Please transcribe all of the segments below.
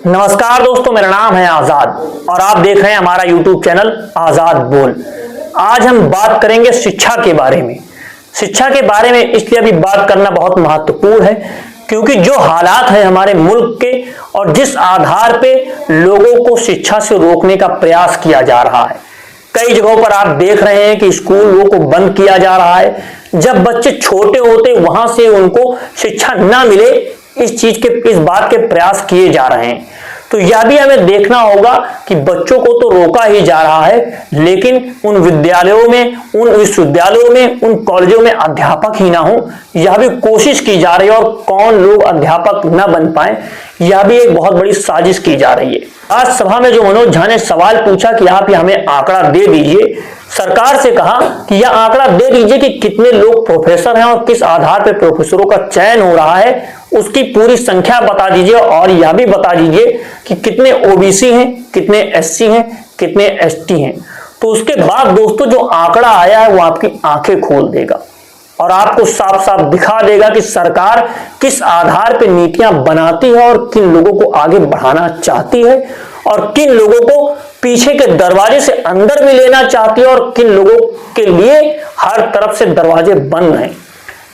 नमस्कार दोस्तों, मेरा नाम है आजाद और आप देख रहे हैं हमारा YouTube चैनल आजाद बोल। आज हम बात करेंगे शिक्षा के बारे में। शिक्षा के बारे में इसलिए अभी बात करना बहुत महत्वपूर्ण है क्योंकि जो हालात है हमारे मुल्क के और जिस आधार पे लोगों को शिक्षा से रोकने का प्रयास किया जा रहा है, कई जगहों पर आप देख रहे हैं कि स्कूलों को बंद किया जा रहा है। जब बच्चे छोटे होते वहां से उनको शिक्षा ना मिले, इस बात के प्रयास किए जा रहे हैं। तो यह भी हमें देखना होगा कि बच्चों को तो रोका ही जा रहा है, लेकिन उन विद्यालयों में, उन विश्वविद्यालयों में, उन कॉलेजों में अध्यापक ही ना हो, यह भी कोशिश की जा रही है। और कौन लोग अध्यापक न बन पाए, यह भी एक बहुत बड़ी साजिश की जा रही है। आज सभा में जो मनोज झा ने सवाल पूछा कि आप हमें आंकड़ा दे दीजिए, सरकार से कहा कि यह आंकड़ा दे दीजिए कि कितने लोग प्रोफेसर हैं और किस आधार पर प्रोफेसरों का चयन हो रहा है, उसकी पूरी संख्या बता दीजिए और यह भी बता दीजिए कि कितने ओबीसी हैं, कितने एससी हैं, कितने एसटी हैं। तो उसके बाद दोस्तों जो आंकड़ा आया है वो आपकी आंखें खोल देगा और आपको साफ साफ दिखा देगा कि सरकार किस आधार पर नीतियां बनाती है और किन लोगों को आगे बढ़ाना चाहती है और किन लोगों को पीछे के दरवाजे से अंदर भी लेना चाहती है और किन लोगों के लिए हर तरफ से दरवाजे बंद हैं।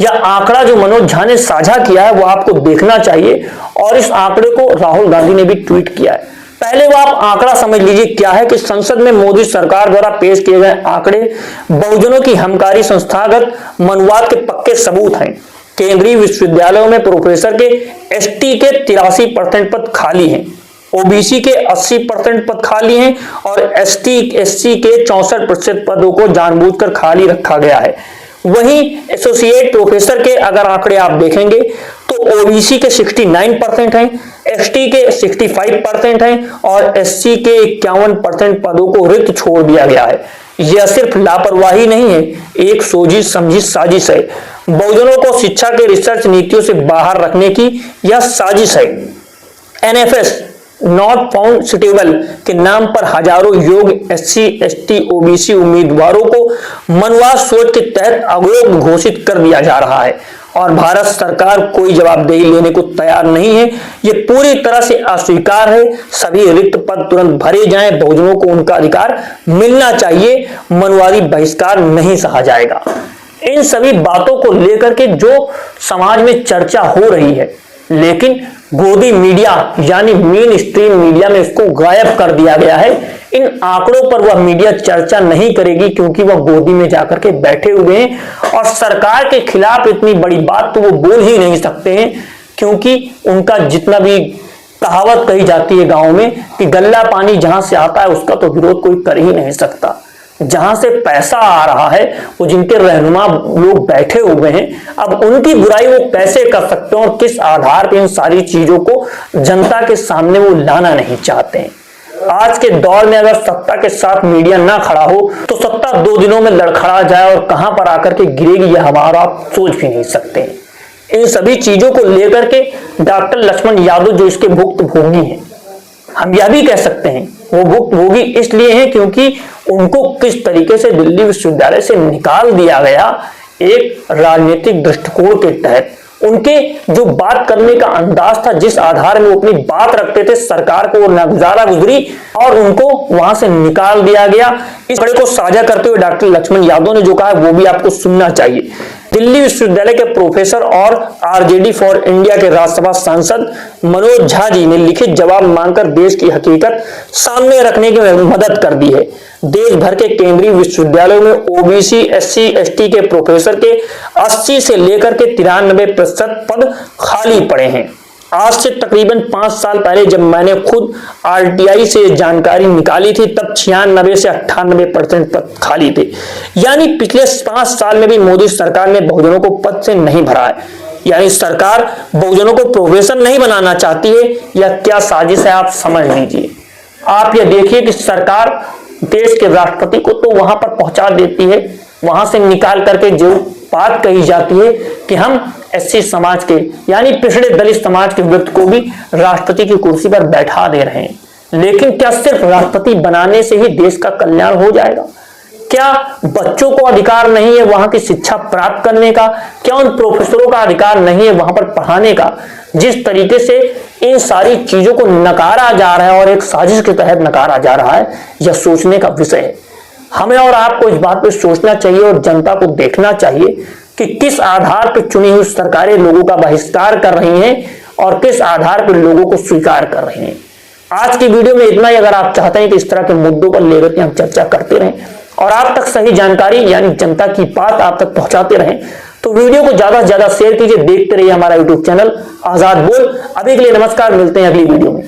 यह आंकड़ा जो मनोज झा ने साझा किया है वो आपको देखना चाहिए और इस आंकड़े को राहुल गांधी ने भी ट्वीट किया है। पहले वो आप आंकड़ा समझ लीजिए क्या है कि संसद में मोदी सरकार द्वारा पेश किए गए आंकड़े बहुजनों की हमकारी संस्थागत मनवाद के पक्के सबूत हैं। केंद्रीय विश्वविद्यालयों में प्रोफेसर के एसटी के 83% पद खाली हैं, ओबीसी के 80% पद खाली हैं और एससी के 64% पदों को जानबूझकर खाली रखा गया है। वहीं एसोसिएट प्रोफेसर के अगर आंकड़े आप देखेंगे तो ओबीसी के 69% हैं, एसटी के 65% हैं और एससी के 51% पदों को रिक्त छोड़ दिया गया है। यह सिर्फ लापरवाही नहीं है, एक सोची समझी साजिश है। बहुजनों को शिक्षा के रिसर्च नीतियों से बाहर रखने की यह साजिश है। एनएफएस नॉट फाउंड सुटेबल के नाम पर हजारों योग्य एससी, एसटी, ओबीसी उम्मीदवारों को मनवाद सोच के तहत अयोग्य घोषित कर दिया जा रहा है और भारत सरकार कोई जवाबदेही लेने को तैयार नहीं है। यह पूरी तरह से अस्वीकार है। सभी रिक्त पद तुरंत भरे जाएं, बहुजनों को उनका अधिकार मिलना चाहिए, मनवादी बहिष्कार नहीं सहा जाएगा। इन सभी बातों को लेकर के जो समाज में चर्चा हो रही है, लेकिन गोदी मीडिया यानी मेन स्ट्रीम मीडिया में इसको गायब कर दिया गया है। इन आंकड़ों पर वह मीडिया चर्चा नहीं करेगी क्योंकि वह गोदी में जाकर के बैठे हुए हैं और सरकार के खिलाफ इतनी बड़ी बात तो वो बोल ही नहीं सकते हैं क्योंकि उनका जितना भी कहावत कही जाती है गांव में कि गल्ला पानी जहां से आता है उसका तो विरोध कोई कर ही नहीं सकता। जहां से पैसा आ रहा है वो जिनके रहनुमा लोग बैठे हुए हैं, अब उनकी बुराई वो कैसे कर सकते हैं और किस आधार पर इन सारी चीजों को जनता के सामने वो लाना नहीं चाहते हैं। आज के दौर में अगर सत्ता के साथ मीडिया ना खड़ा हो तो सत्ता 2 दिनों में लड़खड़ा जाए और कहां पर आकर के गिरेगी यह हमारा आप सोच भी नहीं सकते हैं। इन सभी चीजों को लेकर के डॉक्टर लक्ष्मण यादव जो इसके भुक्तभोगी हैं, हम यह भी कह सकते हैं वो भुक्तभोगी इसलिए हैं क्योंकि उनको किस तरीके से दिल्ली विश्वविद्यालय से निकाल दिया गया एक राजनीतिक दृष्टिकोण के तहत। उनके जो बात करने का अंदाज था, जिस आधार में वो अपनी बात रखते थे, सरकार को वो नागुजारा गुजरी और उनको वहां से निकाल दिया गया। इस खड़े को साझा करते हुए डॉक्टर लक्ष्मण यादव ने जो कहा वो भी आपको सुनना चाहिए। दिल्ली विश्वविद्यालय के प्रोफेसर और आरजेडी फॉर इंडिया के राज्यसभा सांसद मनोज झा जी ने लिखित जवाब मांगकर देश की हकीकत सामने रखने की मदद कर दी है। देश भर के केंद्रीय विश्वविद्यालयों में ओबीसी, एससी, एसटी के प्रोफेसर के 80 से लेकर के 93% पद खाली पड़े हैं। आज से तकरीबन 5 साल पहले जब मैंने खुद आरटीआई से जानकारी निकाली थी तब 96 से 98% पद खाली थे। यानी पिछले 5 साल में भी मोदी सरकार ने बहुजनों को पद से नहीं भरा है। यानी सरकार बहुजनों को प्रोफेसर नहीं बनाना चाहती है। यह क्या साजिश है आप समझ लीजिए। आप यह देखिए कि सरकार देश के राष्ट्रपति को तो वहां पर पहुंचा देती है, वहां से निकाल करके जो बात कही जाती है कि हम एससी समाज के यानी पिछड़े दलित समाज के व्यक्ति को भी राष्ट्रपति की कुर्सी पर बैठा दे रहे हैं। लेकिन क्या सिर्फ राष्ट्रपति बनाने से ही देश का कल्याण हो जाएगा? क्या बच्चों को अधिकार नहीं है वहां की शिक्षा प्राप्त करने का? क्या उन प्रोफेसरों का अधिकार नहीं है वहां पर पढ़ाने का? जिस तरीके से इन सारी चीजों को नकारा जा रहा है और एक साजिश के तहत नकारा जा रहा है, यह सोचने का विषय है। हमें और आपको इस बात पर सोचना चाहिए और जनता को देखना चाहिए कि किस आधार पर चुनी हुई सरकारें लोगों का बहिष्कार कर रही हैं और किस आधार पर लोगों को स्वीकार कर रही हैं। आज की वीडियो में इतना ही। अगर आप चाहते हैं कि इस तरह के मुद्दों पर लेकर के हम चर्चा करते रहें और आप तक सही जानकारी यानी जनता की बात आप तक पहुंचाते रहें, तो वीडियो को ज्यादा से ज्यादा शेयर कीजिए। देखते रहिए हमारा यूट्यूब चैनल आजाद बोल। अभी के लिए नमस्कार, मिलते हैं अगली वीडियो में।